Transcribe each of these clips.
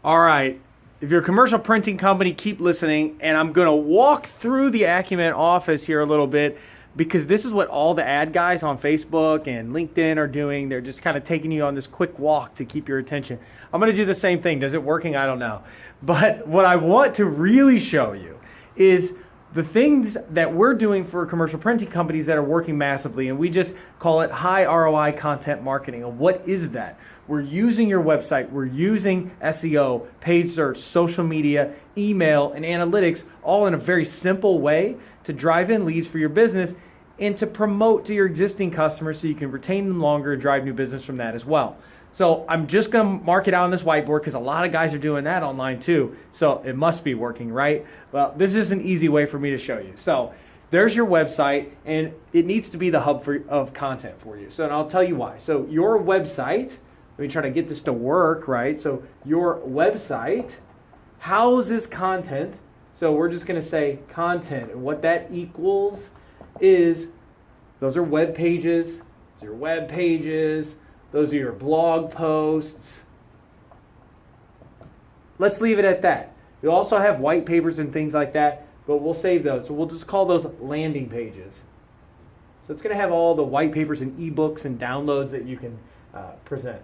All right, if you're a commercial printing company, keep listening, and I'm going to walk through the Acumen office here a little bit because this is what all the ad guys on Facebook and LinkedIn are doing. They're just kind of taking you on this quick walk to keep your attention. I'm going to do the same thing. Does it working? I don't know. But what I want to really show you is the things that we're doing for commercial printing companies that are working massively, and we just call it high ROI content marketing. And what is that? We're using your website, we're using SEO, paid search, social media, email, and analytics all in a very simple way to drive in leads for your business and to promote to your existing customers so you can retain them longer and drive new business from that as well. So I'm just going to mark it out on this whiteboard because a lot of guys are doing that online too. So it must be working, right? Well, this is an easy way for me to show you. So there's your website, and it needs to be the hub of content for you. So and I'll tell you why. So your website, let me try to get this to work, right? So your website houses content. So we're just going to say content. And what that equals is those are web pages. Those are your web pages. Those are your blog posts. Let's leave it at that. You also have white papers and things like that, but we'll save those. So we'll just call those landing pages. So it's going to have all the white papers and ebooks and downloads that you can present.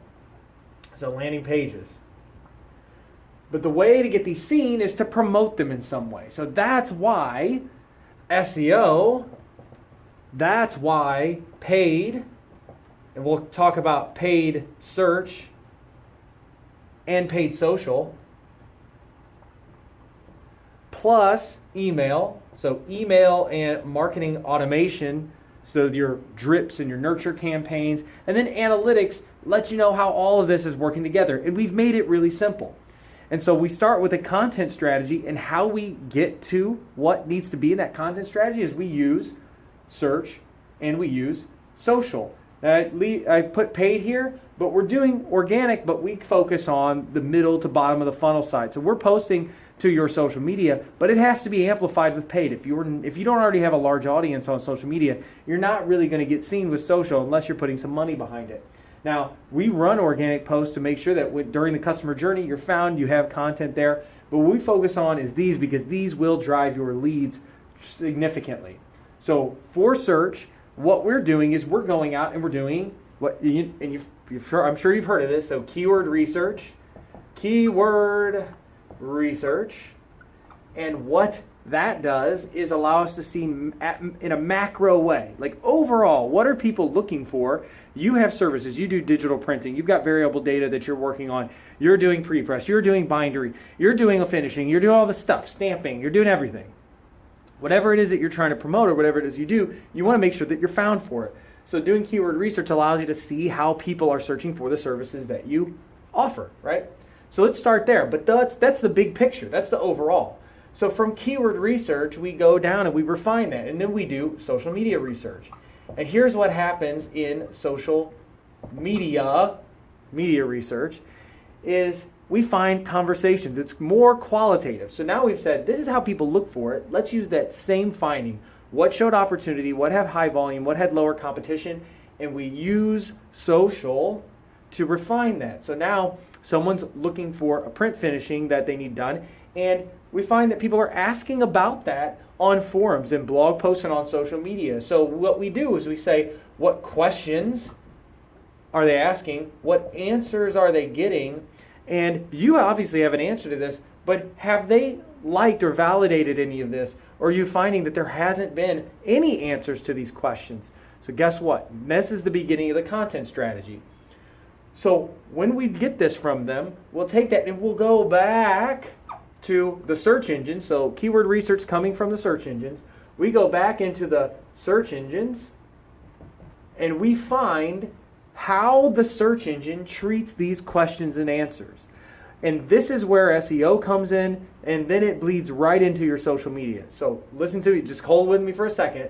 So landing pages. But the way to get these seen is to promote them in some way. So that's why SEO, that's why paid, and we'll talk about paid search and paid social, plus email. So email and marketing automation, so your drips and your nurture campaigns, and then analytics lets you know how all of this is working together. And we've made it really simple. And so we start with a content strategy, and how we get to what needs to be in that content strategy is we use search and we use social. I put paid here, but we're doing organic, but we focus on the middle to bottom of the funnel side. So we're posting to your social media, but it has to be amplified with paid. If you don't already have a large audience on social media, you're not really going to get seen with social unless you're putting some money behind it. Now, we run organic posts to make sure that during the customer journey, you're found, you have content there. But what we focus on is these, because these will drive your leads significantly. So for search, what we're doing is we're going out and we're doing what I'm sure you've heard of this. So keyword research, and what that does is allow us to see in a macro way, like overall, what are people looking for? You have services, you do digital printing, you've got variable data that you're working on, you're doing pre-press, you're doing bindery, you're doing a finishing, you're doing all the stuff, stamping, you're doing everything. Whatever it is that you're trying to promote or whatever it is you do, you want to make sure that you're found for it. So doing keyword research allows you to see how people are searching for the services that you offer, right? So let's start there. But that's the big picture. That's the overall. So from keyword research, we go down and we refine that. And then we do social media research. And here's what happens in social media research is we find conversations. It's more qualitative. So now we've said, this is how people look for it. Let's use that same finding. What showed opportunity? What had high volume? What had lower competition? And we use social to refine that. So now someone's looking for a print finishing that they need done. And we find that people are asking about that on forums and blog posts and on social media. So what we do is we say, what questions are they asking? What answers are they getting? And you obviously have an answer to this, but have they liked or validated any of this? Or are you finding that there hasn't been any answers to these questions? So guess what? This is the beginning of the content strategy. So when we get this from them, we'll take that and we'll go back to the search engine. So keyword research coming from the search engines. We go back into the search engines and we find how the search engine treats these questions and answers. And this is where SEO comes in, and then it bleeds right into your social media. So listen to me, just hold with me for a second.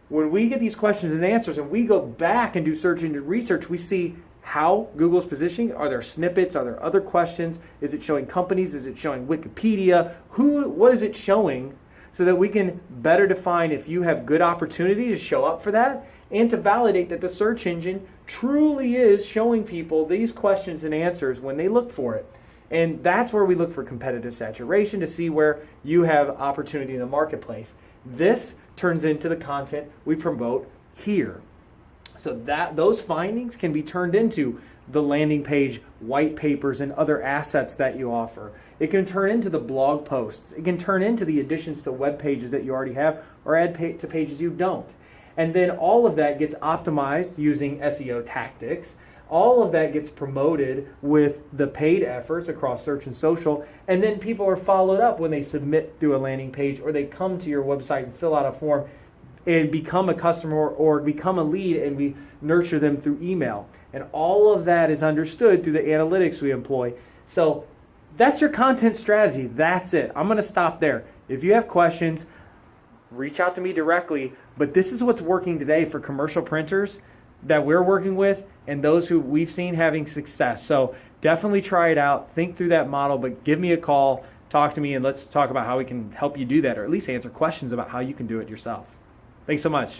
When we get these questions and answers and we go back and do search engine research, we see how Google's positioning. Are there snippets? Are there other questions? Is it showing companies? Is it showing Wikipedia? What is it showing? So that we can better define if you have good opportunity to show up for that, and to validate that the search engine truly is showing people these questions and answers when they look for it. And that's where we look for competitive saturation to see where you have opportunity in the marketplace. This turns into the content we promote here. So that those findings can be turned into the landing page, white papers, and other assets that you offer. It can turn into the blog posts. It can turn into the additions to web pages that you already have or add to pages you don't. And then all of that gets optimized using SEO tactics. All of that gets promoted with the paid efforts across search and social. And then people are followed up when they submit through a landing page or they come to your website and fill out a form and become a customer or become a lead, and we nurture them through email. And all of that is understood through the analytics we employ. So that's your content strategy. That's it. I'm going to stop there. If you have questions, reach out to me directly. But this is what's working today for commercial printers that we're working with and those who we've seen having success. So definitely try it out. Think through that model, but give me a call, talk to me, and let's talk about how we can help you do that, or at least answer questions about how you can do it yourself. Thanks so much.